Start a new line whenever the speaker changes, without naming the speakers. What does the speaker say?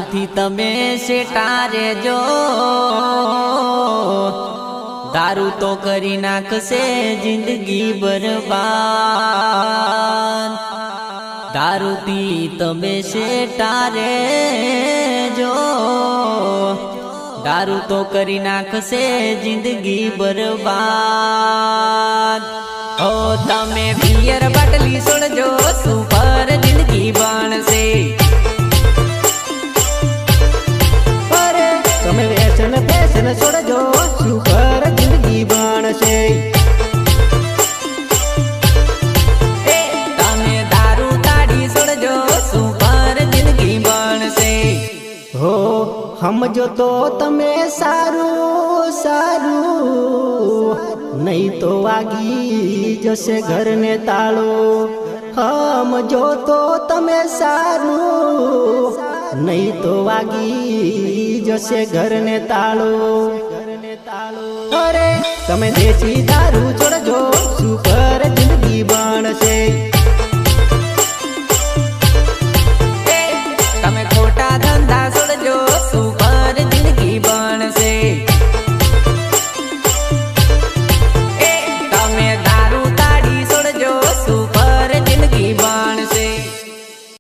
દારૂથી તમે શેટા રેજો, દારૂ તો કરી નાખશે જિંદગી બરબાદ। દારૂથી તમે શેટા રેજો, દારૂ તો કરી નાખશે જિંદગી બરબાદ। ઓ તમે બિયર બાટલી છોડજો, સુપર જિંદગી બનશે।
અરે તમે વ્યસન ફેશન છોડજો, સુપર જિંદગી બનશે।
તમે દારૂ તાડી છોડજો, સુપર જિંદગી બનશે।
હો સમજો તો તમે સારું સારું, નહીં તો વાગી જશે ઘરને તાળું। સમજો તો તમે સારું, નહીં તો વાગી જશે ઘરને તાળું। અરે તમે દેશી દારૂ છોડજો, સુપર જિંદગી બનશે।